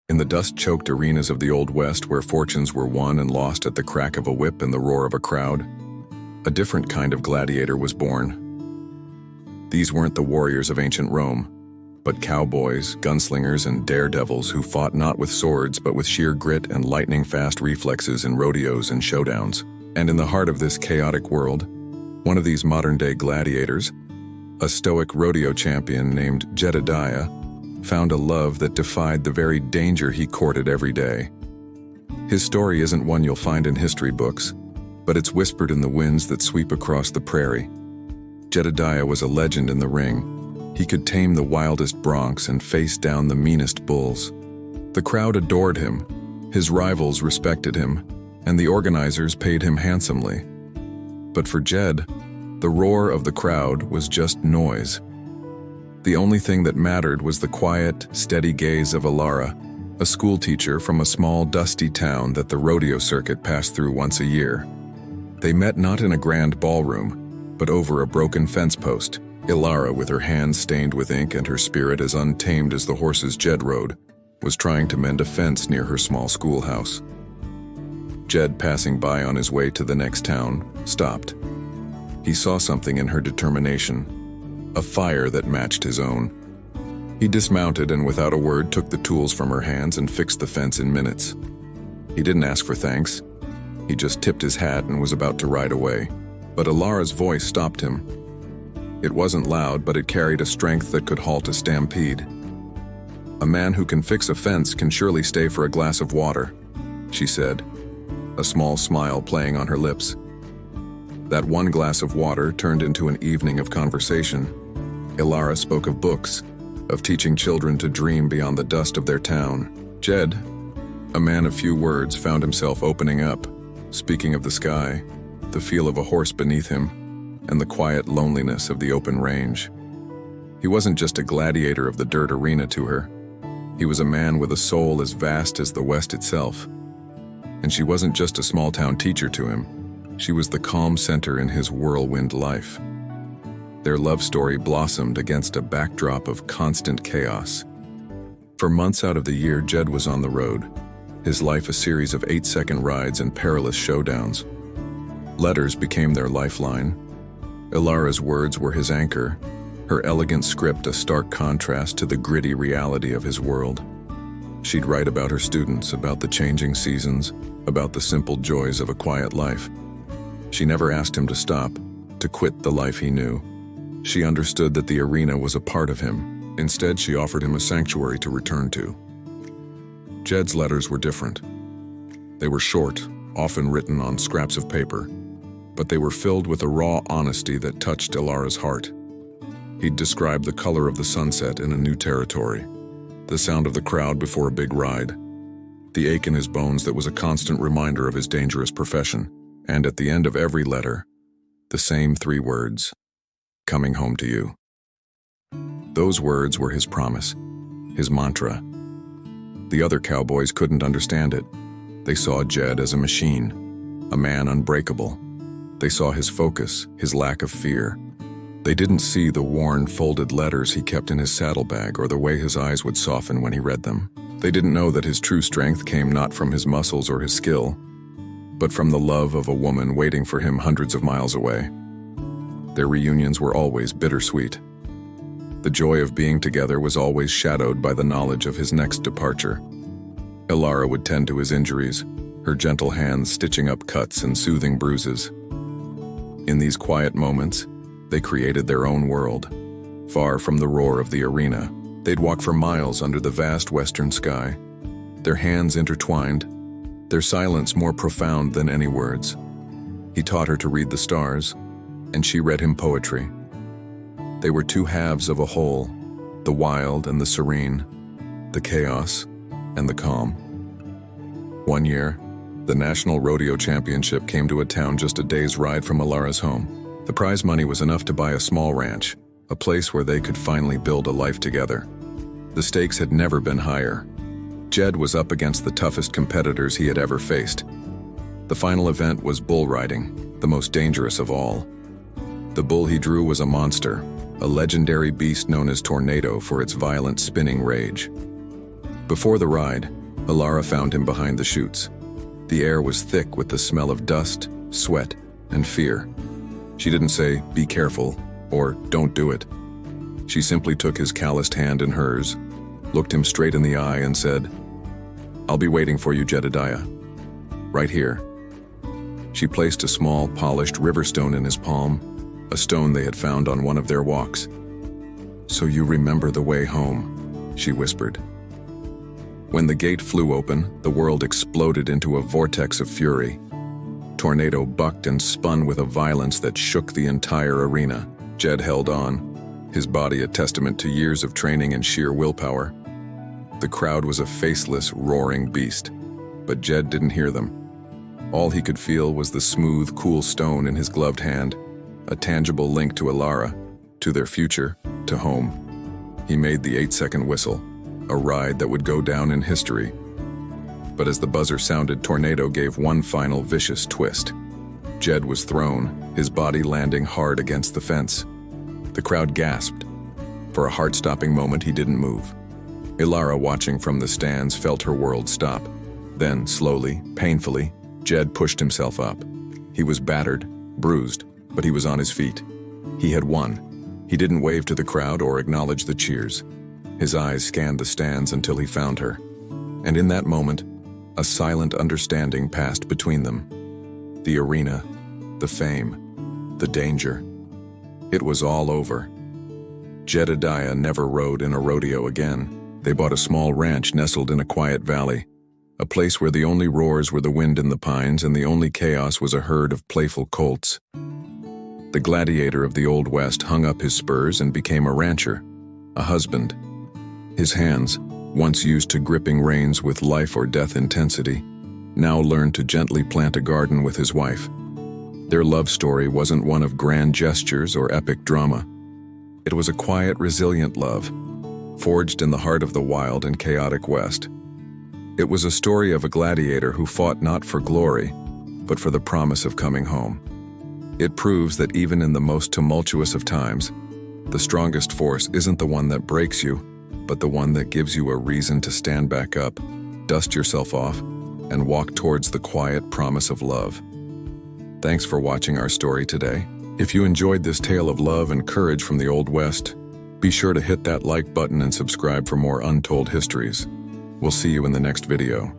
In the dust-choked arenas of the Old West where fortunes were won and lost at the crack of a whip and the roar of a crowd, a different kind of gladiator was born. These weren't the warriors of ancient Rome, but cowboys, gunslingers, and daredevils who fought not with swords but with sheer grit and lightning-fast reflexes in rodeos and showdowns. And in the heart of this chaotic world, one of these modern-day gladiators, a stoic rodeo champion named Jedadiah, found a love that defied the very danger he courted every day. His story isn't one you'll find in history books, but it's whispered in the winds that sweep across the prairie. Jedadiah was a legend in the ring. He could tame the wildest broncs and face down the meanest bulls. The crowd adored him, his rivals respected him, and the organizers paid him handsomely. But for Jed, the roar of the crowd was just noise. The only thing that mattered was the quiet, steady gaze of Aara, a schoolteacher from a small, dusty town that the rodeo circuit passed through once a year. They met not in a grand ballroom, but over a broken fence post. Aara, with her hands stained with ink and her spirit as untamed as the horses Jed rode, was trying to mend a fence near her small schoolhouse. Jed, passing by on his way to the next town, stopped. He saw something in her determination, a fire that matched his own. He dismounted and without a word took the tools from her hands and fixed the fence in minutes. He didn't ask for thanks. He just tipped his hat and was about to ride away. But Alara's voice stopped him. It wasn't loud, but it carried a strength that could halt a stampede. "A man who can fix a fence can surely stay for a glass of water," she said, a small smile playing on her lips. That one glass of water turned into an evening of conversation. Aara spoke of books, of teaching children to dream beyond the dust of their town. Jed, a man of few words, found himself opening up, speaking of the sky, the feel of a horse beneath him, and the quiet loneliness of the open range. He wasn't just a gladiator of the dirt arena to her. He was a man with a soul as vast as the West itself. And she wasn't just a small-town teacher to him. She was the calm center in his whirlwind life. Their love story blossomed against a backdrop of constant chaos. For months out of the year, Jed was on the road, his life a series of 8-second rides and perilous showdowns. Letters became their lifeline. Alara's words were his anchor, her elegant script a stark contrast to the gritty reality of his world. She'd write about her students, about the changing seasons, about the simple joys of a quiet life. She never asked him to stop, to quit the life he knew. She understood that the arena was a part of him. Instead, she offered him a sanctuary to return to. Jed's letters were different. They were short, often written on scraps of paper, but they were filled with a raw honesty that touched Alara's heart. He'd describe the color of the sunset in a new territory, the sound of the crowd before a big ride, the ache in his bones that was a constant reminder of his dangerous profession, and at the end of every letter, the same 3 words, "Coming home to you." Those words were his promise, his mantra. The other cowboys couldn't understand it. They saw Jed as a machine, a man unbreakable. They saw his focus, his lack of fear. They didn't see the worn, folded letters he kept in his saddlebag or the way his eyes would soften when he read them. They didn't know that his true strength came not from his muscles or his skill, but from the love of a woman waiting for him hundreds of miles away. Their reunions were always bittersweet. The joy of being together was always shadowed by the knowledge of his next departure. Aara would tend to his injuries, her gentle hands stitching up cuts and soothing bruises. In these quiet moments, they created their own world. Far from the roar of the arena, they'd walk for miles under the vast western sky, their hands intertwined, their silence more profound than any words. He taught her to read the stars, and she read him poetry. They were 2 halves of a whole, the wild and the serene, the chaos and the calm. One year, the National Rodeo Championship came to a town just a day's ride from Alara's home. The prize money was enough to buy a small ranch, a place where they could finally build a life together. The stakes had never been higher. Jed was up against the toughest competitors he had ever faced. The final event was bull riding, the most dangerous of all. The bull he drew was a monster, a legendary beast known as Tornado for its violent spinning rage. Before the ride, Aara found him behind the chutes. The air was thick with the smell of dust, sweat, and fear. She didn't say, "Be careful," or "Don't do it." She simply took his calloused hand in hers, looked him straight in the eye, and said, "I'll be waiting for you, Jedadiah. Right here." She placed a small, polished river stone in his palm, a stone they had found on one of their walks. "So you remember the way home," she whispered. When the gate flew open, the world exploded into a vortex of fury. Tornado bucked and spun with a violence that shook the entire arena. Jed held on, his body a testament to years of training and sheer willpower. The crowd was a faceless, roaring beast, but Jed didn't hear them. All he could feel was the smooth, cool stone in his gloved hand, a tangible link to Aara, to their future, to home. He made the 8-second whistle, a ride that would go down in history. But as the buzzer sounded, Tornado gave one final vicious twist. Jed was thrown, his body landing hard against the fence. The crowd gasped. For a heart-stopping moment, he didn't move. Aara, watching from the stands, felt her world stop. Then, slowly, painfully, Jed pushed himself up. He was battered, bruised, but he was on his feet. He had won. He didn't wave to the crowd or acknowledge the cheers. His eyes scanned the stands until he found her. And in that moment, a silent understanding passed between them. The arena, the fame, the danger. It was all over. Jedadiah never rode in a rodeo again. They bought a small ranch nestled in a quiet valley, a place where the only roars were the wind in the pines and the only chaos was a herd of playful colts. The gladiator of the Old West hung up his spurs and became a rancher, a husband. His hands, once used to gripping reins with life or death intensity, now learned to gently plant a garden with his wife. Their love story wasn't one of grand gestures or epic drama. It was a quiet, resilient love, forged in the heart of the wild and chaotic West. It was a story of a gladiator who fought not for glory, but for the promise of coming home. It proves that even in the most tumultuous of times, the strongest force isn't the one that breaks you, but the one that gives you a reason to stand back up, dust yourself off, and walk towards the quiet promise of love. Thanks for watching our story today. If you enjoyed this tale of love and courage from the Old West, be sure to hit that like button and subscribe for more untold histories. We'll see you in the next video.